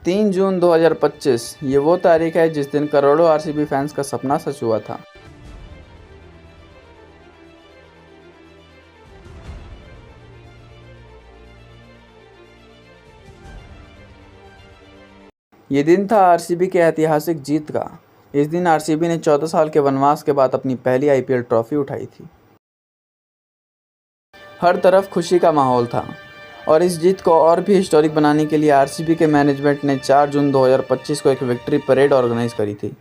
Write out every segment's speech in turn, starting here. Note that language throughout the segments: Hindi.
3 जून 2025 ये वो तारीख है जिस दिन करोड़ों आरसीबी फैंस का सपना सच हुआ था। ये दिन था आरसीबी के ऐतिहासिक जीत का। इस दिन आरसीबी ने 14 साल के वनवास के बाद अपनी पहली आईपीएल ट्रॉफी उठाई थी। हर तरफ खुशी का माहौल था और इस जीत को और भी हिस्टोरिक बनाने के लिए आरसीबी के मैनेजमेंट ने 4 जून 2025 को एक विक्ट्री परेड ऑर्गेनाइज करी थी।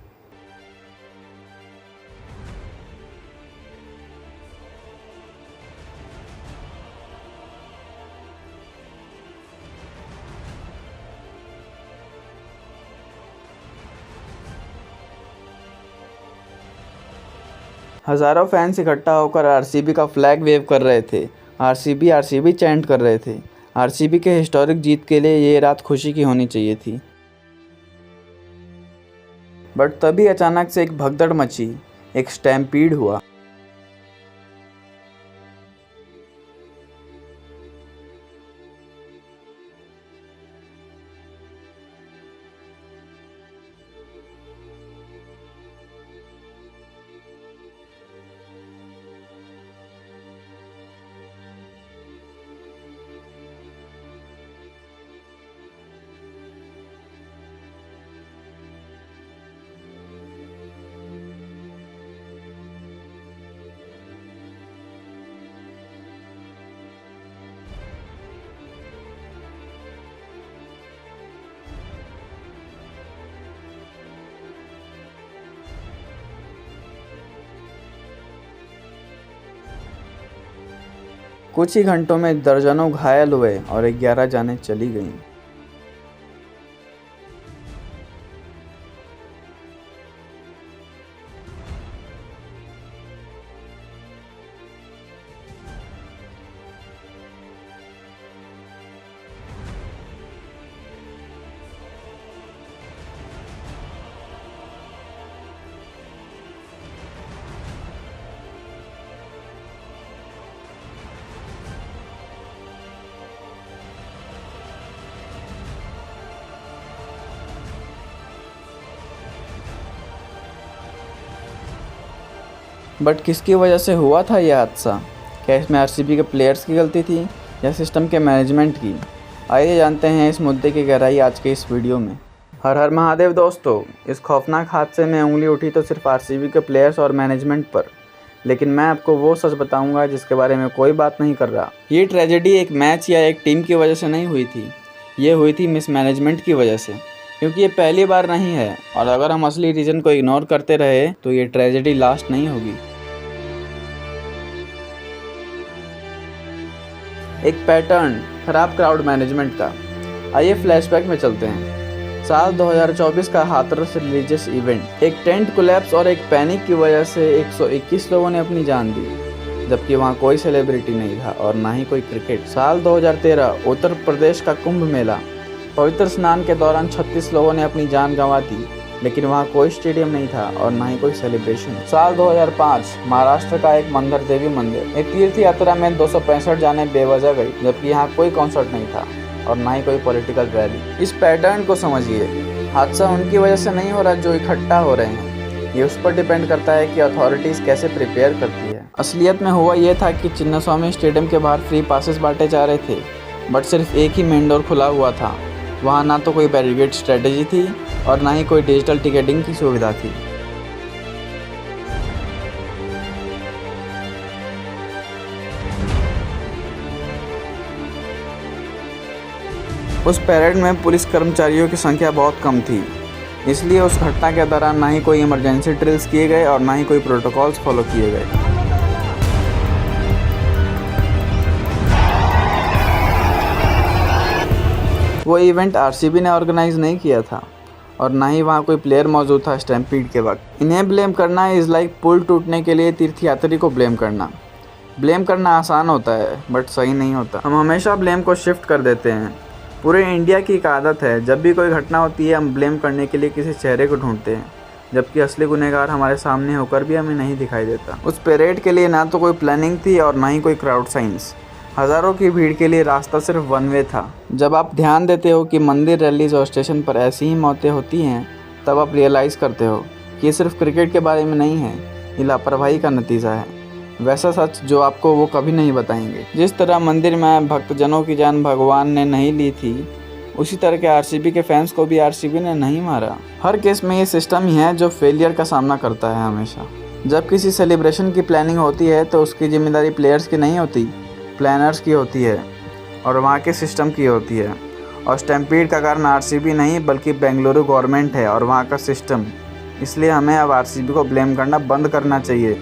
हज़ारों फैंस इकट्ठा होकर आरसीबी का फ्लैग वेव कर रहे थे। आरसीबी आरसीबी चैंट कर रहे थे। आरसीबी के हिस्टोरिक जीत के लिए ये रात खुशी की होनी चाहिए थी। बट तभी अचानक से एक भगदड़ मची, एक स्टैम्पीड हुआ। कुछ ही घंटों में दर्जनों घायल हुए और 11 जानें चली गईं। बट किसकी वजह से हुआ था यह हादसा? क्या इसमें आरसीबी के प्लेयर्स की गलती थी या सिस्टम के मैनेजमेंट की? आइए जानते हैं इस मुद्दे की गहराई आज के इस वीडियो में। हर हर महादेव दोस्तों, इस खौफनाक हादसे में उंगली उठी तो सिर्फ आरसीबी के प्लेयर्स और मैनेजमेंट पर, लेकिन मैं आपको वो सच बताऊंगा जिसके बारे में कोई बात नहीं कर रहा। ये ट्रेजेडी एक मैच या एक टीम की वजह से नहीं हुई थी, ये हुई थी मिसमैनेजमेंट की वजह से। क्योंकि ये पहली बार नहीं है और अगर हम असली रीज़न को इग्नोर करते रहे तो ये ट्रेजेडी लास्ट नहीं होगी। एक पैटर्न, खराब क्राउड मैनेजमेंट का। आइए फ्लैशबैक में चलते हैं। साल 2024 का हाथरस रिलीजियस इवेंट, एक टेंट कोलैप्स और एक पैनिक की वजह से 121 लोगों ने अपनी जान दी, जबकि वहाँ कोई सेलिब्रिटी नहीं था और ना ही कोई क्रिकेट। साल 2013 उत्तर प्रदेश का कुंभ मेला, पवित्र स्नान के दौरान 36 लोगों ने अपनी जान गंवा दी, लेकिन वहाँ कोई स्टेडियम नहीं था और ना ही कोई सेलिब्रेशन। साल 2005 महाराष्ट्र का एक मंदिर, देवी मंदिर, एक तीर्थ यात्रा में 265 जानें बेवजह गई, जबकि यहाँ कोई कॉन्सर्ट नहीं था और ना ही कोई पॉलिटिकल रैली। इस पैटर्न को समझिए। हादसा उनकी वजह से नहीं हो रहा जो इकट्ठा हो रहे हैं, ये उस पर डिपेंड करता है कि अथॉरिटीज़ कैसे प्रिपेयर करती है। असलियत में हुआ ये था कि चिन्नास्वामी स्टेडियम के बाहर फ्री पासेस बांटे जा रहे थे, बट सिर्फ एक ही मेन डोर खुला हुआ था। वहाँ ना तो कोई बैरिकेड स्ट्रेटजी थी और ना ही कोई डिजिटल टिकटिंग की सुविधा थी। उस परेड में पुलिस कर्मचारियों की संख्या बहुत कम थी, इसलिए उस घटना के दौरान ना ही कोई इमरजेंसी ड्रिल्स किए गए और ना ही कोई प्रोटोकॉल्स फॉलो किए गए। वो इवेंट आरसीबी ने ऑर्गेनाइज नहीं किया था और ना ही वहाँ कोई प्लेयर मौजूद था स्टैम्पीड के वक्त। इन्हें ब्लेम करना इज़ लाइक पुल टूटने के लिए तीर्थयात्री को ब्लेम करना। ब्लेम करना आसान होता है बट सही नहीं होता। हम हमेशा ब्लेम को शिफ्ट कर देते हैं। पूरे इंडिया की एक आदत है, जब भी कोई घटना होती है हम ब्लेम करने के लिए किसी चेहरे को ढूंढते हैं, जबकि असली गुनहगार हमारे सामने होकर भी हमें नहीं दिखाई देता। उस परेड के लिए ना तो कोई प्लानिंग थी और ना ही कोई क्राउड साइंस। हज़ारों की भीड़ के लिए रास्ता सिर्फ वन वे था। जब आप ध्यान देते हो कि मंदिर, रैलीज और स्टेशन पर ऐसी ही मौतें होती हैं, तब आप रियलाइज़ करते हो कि ये सिर्फ क्रिकेट के बारे में नहीं है, ये लापरवाही का नतीजा है। वैसा सच जो आपको वो कभी नहीं बताएंगे। जिस तरह मंदिर में आए भक्तजनों की जान भगवान ने नहीं ली थी, उसी तरह के आरसीबी के फैंस को भी आरसीबी ने नहीं मारा। हर केस में ये सिस्टम ही है जो फेलियर का सामना करता है हमेशा। जब किसी सेलिब्रेशन की प्लानिंग होती है तो उसकी जिम्मेदारी प्लेयर्स की नहीं होती, प्लानर्स की होती है और वहाँ के सिस्टम की होती है। और स्टैम्पीड का कारण आरसीबी नहीं बल्कि बेंगलुरु गवर्नमेंट है और वहाँ का सिस्टम। इसलिए हमें अब आरसीबी को ब्लेम करना बंद करना चाहिए।